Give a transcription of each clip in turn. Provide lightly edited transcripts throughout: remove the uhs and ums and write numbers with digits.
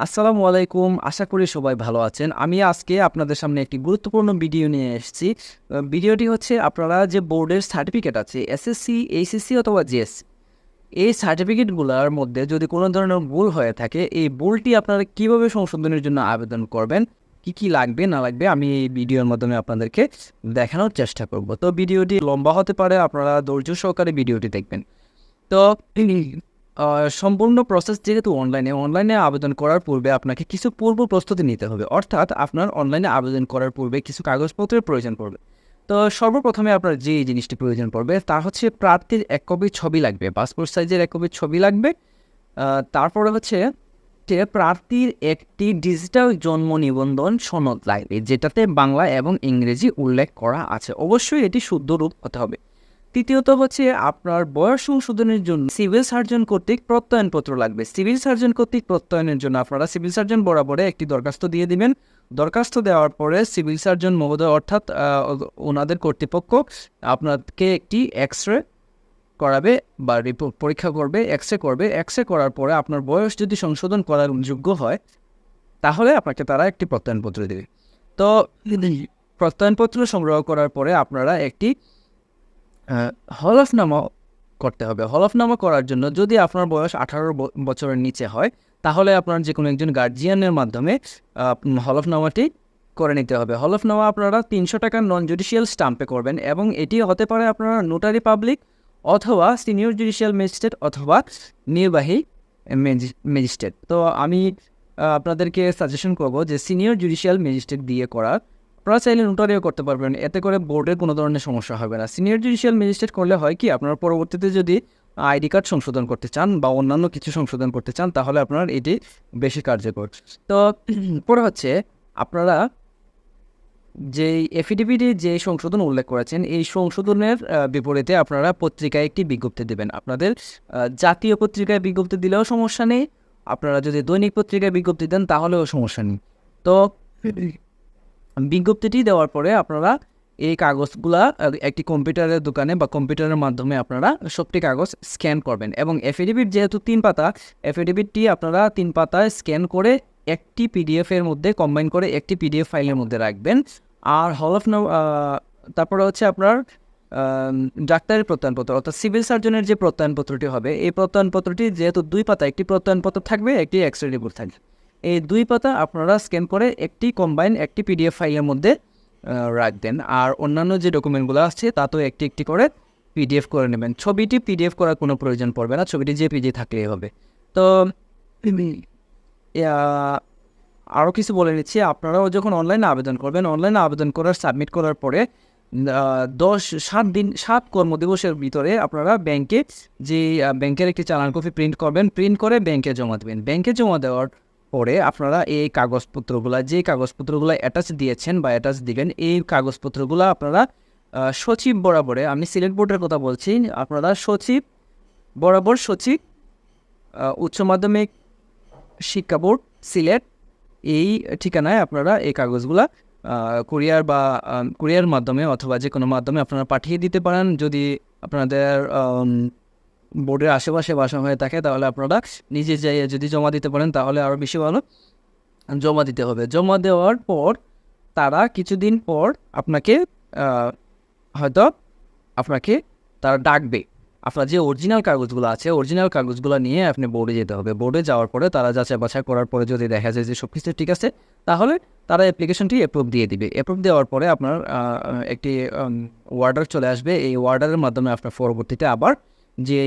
আসসালামু আলাইকুম। আশা করি সবাই ভালো আছেন। আমি আজকে আপনাদের সামনে একটি গুরুত্বপূর্ণ ভিডিও নিয়ে এসেছি। ভিডিওটি হচ্ছে আপনারা যে বোর্ডের সার্টিফিকেট আছে এসএসসি, এইচএসসি অথবা জিএসসি, এই সার্টিফিকেটগুলোর মধ্যে যদি কোনো ধরনের ভুল হয়ে থাকে, এই ভুলটি আপনারা কীভাবে সংশোধনের জন্য আবেদন করবেন, কি লাগবে না লাগবে আমি এই ভিডিওর মাধ্যমে আপনাদেরকে দেখানোর চেষ্টা করব। তো ভিডিওটি লম্বা হতে পারে, আপনারা ধৈর্য সহকারে ভিডিওটি দেখবেন। তো সম্পূর্ণ প্রসেস যেহেতু অনলাইনে আবেদন করার পূর্বে আপনাকে কিছু পূর্ব প্রস্তুতি নিতে হবে। অর্থাৎ আপনার অনলাইনে আবেদন করার পূর্বে কিছু কাগজপত্রের প্রয়োজন পড়বে। তো সর্বপ্রথমে আপনার যে জিনিসটি প্রয়োজন পড়বে তা হচ্ছে প্রার্থীর এক কপি ছবি লাগবে, পাসপোর্ট সাইজের এক কপি ছবি লাগবে। তারপরে হচ্ছে যে প্রার্থীর একটি ডিজিটাল জন্ম নিবন্ধন সনদ লাগবে, যেটাতে বাংলা এবং ইংরেজি উল্লেখ করা আছে। অবশ্যই এটি শুদ্ধ রূপ হতে হবে। তৃতীয়ত হচ্ছে আপনার বয়স সংশোধনের জন্য সিভিল সার্জন কর্তৃক প্রত্যয়নপত্র লাগবে। সিভিল সার্জন কর্তৃক প্রত্যয়নের জন্য আপনারা সিভিল সার্জন বরাবরে একটি দরখাস্ত দিয়ে দিবেন। দরখাস্ত দেওয়ার পরে সিভিল সার্জন মহোদয় অর্থাৎ ওনাদের কর্তৃপক্ষ আপনাকে একটি এক্স-রে করাবে বা রিপোর্ট পরীক্ষা করবে, এক্স-রে করার পরে আপনার বয়স যদি সংশোধন করার যোগ্য হয় তাহলে আপনাকে তারা একটি প্রত্যয়নপত্র দেবে। তো প্রত্যয়নপত্র সংগ্রহ করার পরে আপনারা একটি হলফনামা করতে হবে। হলফনামা করার জন্য যদি আপনার বয়স 18 বছরের নিচে হয় তাহলে আপনার যে কোনো একজন গার্জিয়ানের মাধ্যমে হলফনামাটি করে নিতে হবে। হলফনামা আপনারা 300 টাকার নন জুডিশিয়াল স্টাম্পে করবেন এবং এটি হতে পারে আপনারা নোটারি পাবলিক অথবা সিনিয়র জুডিশিয়াল ম্যাজিস্ট্রেট অথবা নির্বাহী ম্যাজিস্ট্রেট। তো আমি আপনাদেরকে সাজেশন করব যে সিনিয়র জুডিশিয়াল ম্যাজিস্ট্রেট দিয়ে করার। আপনারা চাইলে নোটারিও করতে পারবেন, এতে করে বোর্ডের কোনো ধরনের সমস্যা হবে না। সিনিয়র জুডিশিয়াল ম্যাজিস্ট্রেট করলে হয় কি, আপনারা পরবর্তীতে যদি আইডি কার্ড সংশোধন করতে চান বা অন্যান্য কিছু সংশোধন করতে চান তাহলে আপনার এটি বেশি কার্যকর। তো পরে হচ্ছে আপনারা যেই এফিডেভিটে যে সংশোধন উল্লেখ করেছেন এই সংশোধনের বিপরীতে আপনারা পত্রিকায় একটি বিজ্ঞপ্তি দেবেন। আপনাদের জাতীয় পত্রিকায় বিজ্ঞপ্তি দিলেও সমস্যা নেই, আপনারা যদি দৈনিক পত্রিকায় বিজ্ঞপ্তি দেন তাহলেও সমস্যা নেই। তো বিজ্ঞপ্তিটি দেওয়ার পরে আপনারা এই কাগজগুলা একটি কম্পিউটারের দোকানে বা কম্পিউটারের মাধ্যমে আপনারা সবটি কাগজ স্ক্যান করবেন এবং এফিডেভিট যেহেতু 3 পাতা, এফিডেভিটটি আপনারা 3 পাতায় স্ক্যান করে একটি পিডিএফের মধ্যে কম্বাইন করে একটি পিডিএফ ফাইলের মধ্যে রাখবেন। আর তারপরে হচ্ছে আপনার ডাক্তারের প্রত্যয়নপত্র অর্থাৎ সিভিল সার্জনের যে প্রত্যয়নপত্রটি হবে, এই প্রত্যয়নপত্রটি যেহেতু 2 পাতা, একটি প্রত্যয়নপত্র থাকবে, একটি এক্স-রে রিপোর্ট থাকবে। এই 2 পাতা আপনারা স্ক্যান করে একটি কম্বাইন একটি পিডিএফ ফাইলের মধ্যে রাখবেন। আর অন্যান্য যে ডকুমেন্টগুলো আছে তাতেও একটি একটি করে পিডিএফ করে নেবেন। ছবিটি পিডিএফ করার কোনো প্রয়োজন পড়বে না, ছবিটি জেপিজি থাকলেই হবে। তো আরও কিছু বলে নিচ্ছি, আপনারাও যখন অনলাইনে আবেদন করবেন, অনলাইনে আবেদন করার সাবমিট করার পরে 7 কর্মদিবসের ভিতরে আপনারা ব্যাংকে যে ব্যাংকের একটি চালান কপি প্রিন্ট করবেন, প্রিন্ট করে ব্যাংকে জমা দেবেন। ব্যাংকে জমা দেওয়ার পরে আপনারা এই কাগজপত্রগুলো যে কাগজপত্রগুলো অ্যাটাচ দিয়েছেন বা অ্যাটাচ দিবেন, এই কাগজপত্রগুলো আপনারা সচিব বরাবরে, আমি সিলেট বোর্ডের কথা বলছি, আপনারা সচিব বরাবর, সচিব উচ্চ মাধ্যমিক শিক্ষা বোর্ড সিলেট, এই ঠিকানায় আপনারা এই কাগজগুলা কুরিয়ার মাধ্যমে অথবা যে কোনো মাধ্যমে আপনারা পাঠিয়ে দিতে পারেন। যদি আপনাদের বোর্ডের আশেপাশে বাসা হয়ে থাকে তাহলে আপনারা নিজে যাইয়ে যদি জমা দিতে পারেন তাহলে আরও বেশি ভালো। জমা দিতে হবে। জমা দেওয়ার পর তারা কিছুদিন পর আপনাকে হয়তো তারা ডাকবে। আপনার যে অরিজিনাল কাগজগুলো আছে, অরিজিনাল কাগজগুলো নিয়ে আপনি বোর্ডে যেতে হবে। বোর্ডে যাওয়ার পরে তারা যাচাই বাছাই করার পরে যদি দেখা যায় যে সব কিছু ঠিক আছে তাহলে তারা অ্যাপ্লিকেশনটি অ্যাপ্রুভ দিয়ে দিবে। অ্যাপ্রুভ দেওয়ার পরে আপনার একটি ওয়ার্ডার চলে আসবে। এই ওয়ার্ডারের মাধ্যমে আপনার পরবর্তীতে আবার যে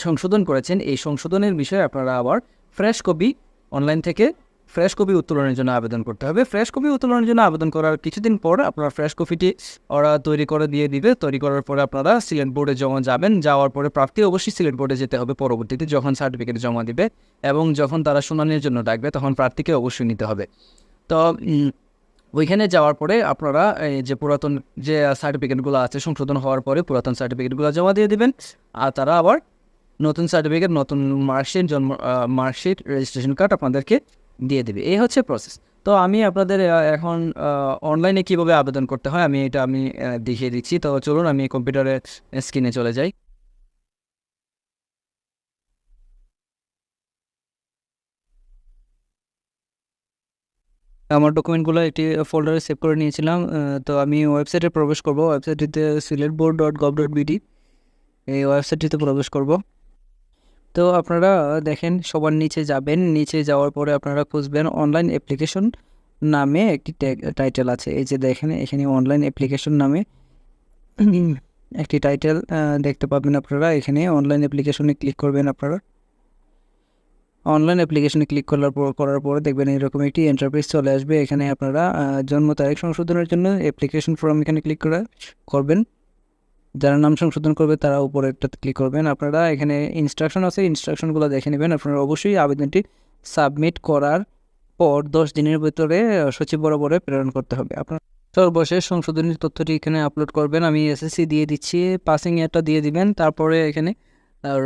সংশোধন করেছেন এই সংশোধনের বিষয়ে আপনারা আবার ফ্রেশ কপি অনলাইন থেকে ফ্রেশ কপি উত্তোলনের জন্য আবেদন করতে হবে। ফ্রেশ কপি উত্তোলনের জন্য আবেদন করার কিছুদিন পর আপনার ফ্রেশ কপিটি ওরা তৈরি করে দিয়ে দিবে। তৈরি করার পরে আপনারা সিলেট বোর্ডে জমা যাবেন। যাওয়ার পরে প্রার্থী অবশ্যই সিলেট বোর্ডে যেতে হবে পরবর্তীতে যখন সার্টিফিকেট জমা দিবে, এবং যখন তারা শুনানির জন্য ডাকবে তখন প্রার্থীকে অবশ্যই নিতে হবে। তো ওইখানে যাওয়ার পরে আপনারা যে পুরাতন যে সার্টিফিকেটগুলো আছে সংশোধন হওয়ার পরে পুরাতন সার্টিফিকেটগুলো জমা দিয়ে দিবেন। আর তারা আবার নতুন সার্টিফিকেট, নতুন মার্কশিট, রেজিস্ট্রেশন কার্ড আপনাদেরকে দিয়ে দেবে। এই হচ্ছে প্রসেস। তো আমি আপনাদের এখন অনলাইনে কীভাবে আবেদন করতে হয় আমি দেখিয়ে দিচ্ছি। তো চলুন আমি কম্পিউটারের স্ক্রিনে চলে যাই। আমার ডকুমেন্টগুলো একটি ফোল্ডারে সেভ করে নিয়েছিলাম। তো আমি ওয়েবসাইটে প্রবেশ করব। ওয়েবসাইটটিতে siletboard.gov.bd, এই ওয়েবসাইটটিতে প্রবেশ করব। তো আপনারা দেখেন সবার নিচে যাবেন, নিচে যাওয়ার পরে আপনারা খুঁজবেন অনলাইন অ্যাপ্লিকেশন নামে একটি টাইটেল আছে। এই যে দেখেন এখানে অনলাইন অ্যাপ্লিকেশন নামে একটি টাইটেল দেখতে পাবেন আপনারা। এখানে অনলাইন অ্যাপ্লিকেশনে ক্লিক করবেন। আপনারা অনলাইন অ্যাপ্লিকেশনে ক্লিক করার পরে দেখবেন এরকম একটি ইন্টারফেস চলে আসবে। এখানে আপনারা জন্ম তারিখ সংশোধনের জন্য অ্যাপ্লিকেশন ফর্ম এখানে ক্লিক করবেন। যারা নাম সংশোধন করবে তারা উপরে একটাতে ক্লিক করবেন। আপনারা এখানে ইনস্ট্রাকশন আছে, ইনস্ট্রাকশনগুলো দেখে নেবেন। আপনারা অবশ্যই আবেদনটি সাবমিট করার পর 10 দিনের ভিতরে সচিব বরাবরে প্রেরণ করতে হবে। আপনার সর্বশেষ সংশোধনী তথ্যটি এখানে আপলোড করবেন। আমি এসএসসি দিয়ে দিচ্ছি, পাসিং ইয়ারটা দিয়ে দিবেন, তারপরে এখানে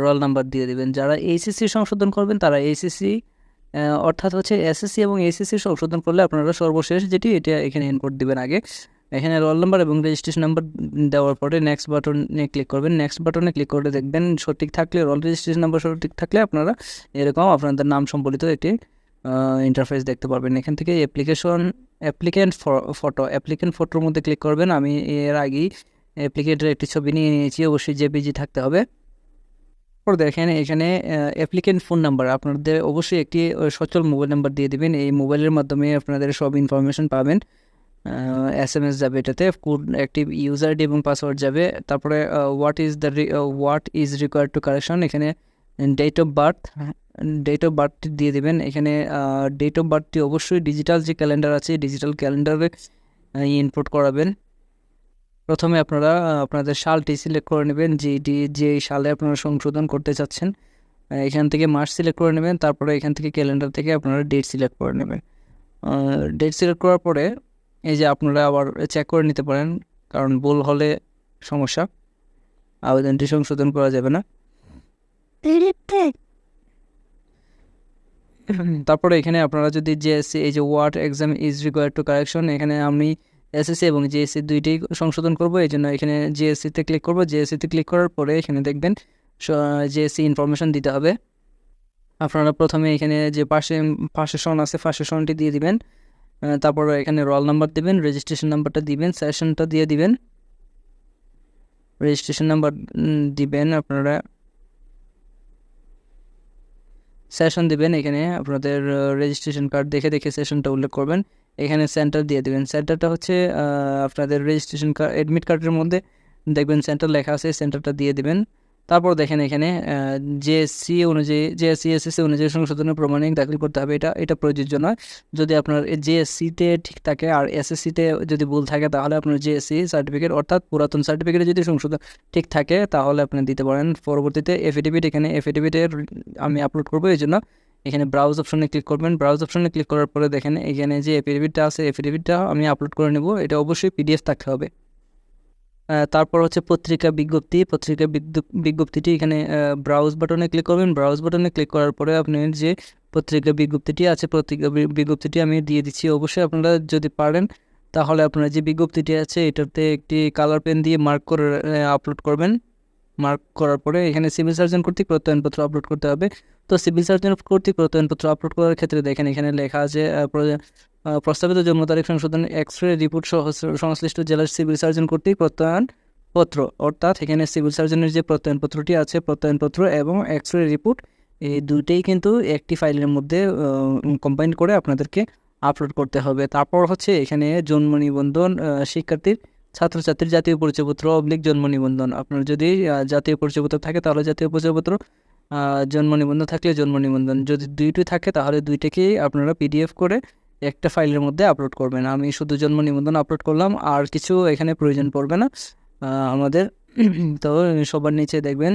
রোল নাম্বার দিয়ে দিবেন। যারা এইচএসসি সংশোধন করবেন তারা এইচএসসি অর্থাৎ হচ্ছে এসএসসি এবং এইচএসসি সংশোধন করলে আপনারা সর্বশেষ যেটি এটা এখানে ইনপুট দিবেন আগে। এখানে রোল নাম্বার এবং রেজিস্ট্রেশন নাম্বার দেওয়ার পরে নেক্সট বাটনে ক্লিক করবেন। নেক্সট বাটনে ক্লিক করে দেখবেন সঠিক থাকলে, রোল রেজিস্ট্রেশন নাম্বার সঠিক থাকলে আপনারা এরকম আপনাদের নাম সম্বলিত একটি ইন্টারফেস দেখতে পারবেন। এখান থেকে অ্যাপ্লিকেন্ট ফটোর মধ্যে ক্লিক করবেন। আমি এর আগেই অ্যাপ্লিকেন্টের একটি ছবি নিয়ে নিয়েছি, অবশ্যই জেপিজি থাকতে হবে। তারপর দেখেন এখানে অ্যাপ্লিকেন্ট ফোন নাম্বার, আপনাদের অবশ্যই একটি সচল মোবাইল নাম্বার দিয়ে দিবেন। এই মোবাইলের মাধ্যমে আপনাদের সব ইনফরমেশন পাবেন। SMS যাবে এটাতে, কোড অ্যাক্টিভ ইউজার আইডি এবং পাসওয়ার্ড যাবে। তারপরে what is required to correction, এখানে ডেট অফ বার্থ দিয়ে দিবেন। এখানে ডেট অফ বার্থটি অবশ্যই ডিজিটাল যে ক্যালেন্ডার আছে ডিজিটাল ক্যালেন্ডারে ইনপুট করাবেন। প্রথমে আপনারা আপনাদের সালটি সিলেক্ট করে নেবেন, যে সালে আপনারা সংশোধন করতে চাচ্ছেন। এখান থেকে মাস সিলেক্ট করে নেবেন। তারপরে এখান থেকে ক্যালেন্ডার থেকে আপনারা ডেট সিলেক্ট করে নেবেন। ডেট সিলেক্ট করার পরে এই যে আপনারা আবার চেক করে নিতে পারেন, কারণ ভুল হলে সমস্যা, আবেদনটি সংশোধন করা যাবে না। তারপরে এখানে আপনারা যদি জিএসসি, এই যে what exam is required to correction, এখানে আমি এসএসসি এবং জিএসসি দুইটাই সংশোধন করব, এই জন্য এখানে জিএসসিতে ক্লিক করব। জিএসসিতে ক্লিক করার পরে এখানে দেখবেন জিএসসি ইনফরমেশন দিতে হবে। আপনারা প্রথমে এখানে যে পাশে সন আছে পাশে সনটি দিয়ে দিবেন। তারপরে এখানে রোল নাম্বার দিবেন, রেজিস্ট্রেশন নাম্বারটা দিবেন, সেশনটা দিয়ে দিবেন, রেজিস্ট্রেশন নাম্বার দিবেন, আপনারা সেশন দিবেন। এখানে আপনাদের রেজিস্ট্রেশন কার্ড দেখে দেখে সেশনটা উল্লেখ করবেন। এখানে সেন্টার দিয়ে দিবেন। সেন্টারটা হচ্ছে আপনাদের রেজিস্ট্রেশন কার্ড অ্যাডমিট কার্ডের মধ্যে দেখবেন সেন্টার লেখা আছে, সেন্টারটা দিয়ে দিবেন। তারপর দেখেন এখানে জিএসসি এসএসসি অনুযায়ী সংশোধনের প্রমাণিক দাখিল করতে হবে। এটা প্রযোজ্য নয়। যদি আপনার জিএসসিতে ঠিক থাকে আর এসএসসিতে যদি ভুল থাকে তাহলে আপনার জিএসসি সার্টিফিকেট অর্থাৎ পুরাতন সার্টিফিকেটে যদি সংশোধন ঠিক থাকে তাহলে আপনি দিতে পারেন। পরবর্তীতে এফিডেভিট, এখানে এফিডেভিটের আমি আপলোড করবো, এই জন্য এখানে ব্রাউজ অপশনে ক্লিক করবেন। ব্রাউজ অপশনে ক্লিক করার পরে দেখেন এখানে যে এফিডেভিটটা আছে এফিডেভিটটা আমি আপলোড করে নেব। এটা অবশ্যই পিডিএফ থাকতে হবে। তারপর হচ্ছে পত্রিকা বিজ্ঞপ্তিটি এখানে ব্রাউজ বাটনে ক্লিক করবেন। ব্রাউজ বাটনে ক্লিক করার পরে আপনি যে পত্রিকা বিজ্ঞপ্তিটি আছে বিজ্ঞপ্তিটি আমি দিয়ে দিচ্ছি। অবশ্যই আপনারা যদি পারেন তাহলে আপনারা যে বিজ্ঞপ্তিটি আছে এটাতে একটি কালার পেন দিয়ে মার্ক করে আপলোড করবেন। মার্ক করার পরে এখানে সিভিল সার্জন কর্তৃক প্রত্যয়নপত্র আপলোড করতে হবে। তো সিভিল সার্জন কর্তৃক প্রত্যয়নপত্র আপলোড করার ক্ষেত্রে দেখেন এখানে লেখা আছে প্রস্তাবিত জন্ম তারিখ সংশোধন এক্স-রে রিপোর্ট সংশ্লিষ্ট জেলার সিভিল সার্জন কর্তৃক প্রত্যয়নপত্র, অর্থাৎ এখানে সিভিল সার্জনের যে প্রত্যয়নপত্রটি আছে প্রত্যয়নপত্র এবং এক্স-রে রিপোর্ট এই দুইটাই কিন্তু একটি ফাইলের মধ্যে কম্বাইন করে আপনাদেরকে আপলোড করতে হবে। তারপর হচ্ছে এখানে জন্ম নিবন্ধন, শিক্ষার্থীর ছাত্রছাত্রীর জাতীয় পরিচয়পত্র জন্ম নিবন্ধন। আপনার যদি জাতীয় পরিচয়পত্র থাকে তাহলে জাতীয় পরিচয়পত্র, জন্ম নিবন্ধন থাকলে জন্ম নিবন্ধন, যদি দুইটি থাকে তাহলে দুইটাকেই আপনারা পিডিএফ করে একটা ফাইলের মধ্যে আপলোড করবেন। আমি শুধু জন্ম নিবন্ধন আপলোড করলাম, আর কিছু এখানে প্রয়োজন পড়বে না আমাদের। তো সবার নিচে দেখবেন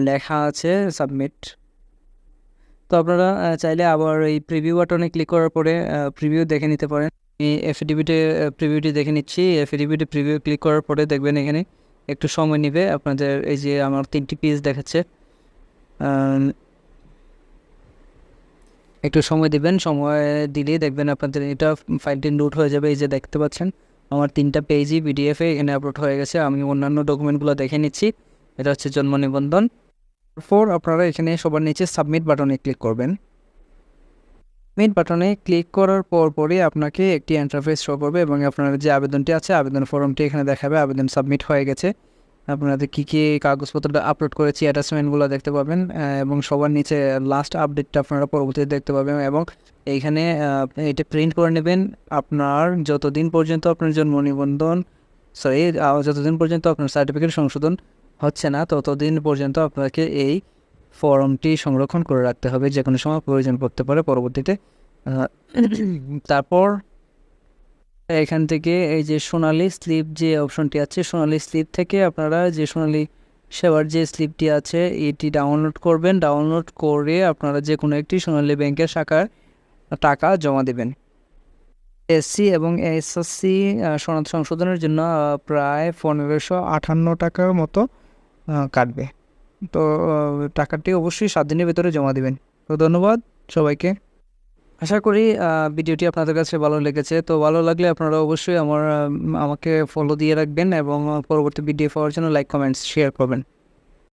লেখা আছে সাবমিট। তো আপনারা চাইলে আবার এই প্রিভিউ বাটনে ক্লিক করার পরে প্রিভিউ দেখে নিতে পারেন। আমি এফিডেভিটে প্রিভিউটি দেখে নিচ্ছি। এফিডেভিটে প্রিভিউ ক্লিক করার পরে দেখবেন এখানে একটু সময় নেবে আপনাদের। এই যে আমার 3টি পেজ দেখাচ্ছে, একটু সময় দেবেন। সময় দিলেই দেখবেন আপনাদের এটা ফাইলটি লোড হয়ে যাবে। এই যে দেখতে পাচ্ছেন আমার 3টা পেজই পিডিএফে এখানে আপলোড হয়ে গেছে। আমি অন্যান্য ডকুমেন্টগুলো দেখে নিচ্ছি। এটা হচ্ছে জন্ম নিবন্ধন। তারপর আপনারা এখানে সবার নিচে সাবমিট বাটনে ক্লিক করবেন। সাবমিট বাটনে ক্লিক করার পরই আপনাকে একটি ইন্টারফেস শো করবে এবং আপনার যে আবেদনটি আছে আবেদন ফর্মটি এখানে দেখাবে আবেদন সাবমিট হয়ে গেছে। আপনাদের কী কী কাগজপত্রটা আপলোড করেছি অ্যাটাচমেন্টগুলো দেখতে পাবেন এবং সবার নিচে লাস্ট আপডেটটা আপনারা পরবর্তীতে দেখতে পাবেন এবং এইখানে এটা প্রিন্ট করে নেবেন। আপনার যতদিন পর্যন্ত আপনার জন্ম নিবন্ধন যতদিন পর্যন্ত আপনার সার্টিফিকেট সংশোধন হচ্ছে না ততদিন পর্যন্ত আপনাকে এই ফর্মটি সংরক্ষণ করে রাখতে হবে, যে কোনো সময় প্রয়োজন পড়তে পারে পরবর্তীতে। তারপর এখান থেকে এই যে সোনালী স্লিপ যে অপশনটি আছে, সোনালী স্লিপ থেকে আপনারা যে সোনালী সেবার যে স্লিপটি আছে এটি ডাউনলোড করবেন। ডাউনলোড করে আপনারা যে কোনো একটি সোনালী ব্যাংকের শাখায় টাকা জমা দেবেন। এসসি এবং এসএসসি সনদ সংশোধনের জন্য প্রায় 1558 টাকার মতো কাটবে। তো টাকাটি অবশ্যই 7 দিনের ভিতরে জমা দেবেন। তো ধন্যবাদ সবাইকে। আশা করি ভিডিওটি আপনাদের কাছে ভালো লেগেছে। তো ভালো লাগলে আপনারা অবশ্যই আমাকে ফলো দিয়ে রাখবেন এবং পরবর্তী ভিডিও পাওয়ার জন্য লাইক কমেন্টস শেয়ার করবেন।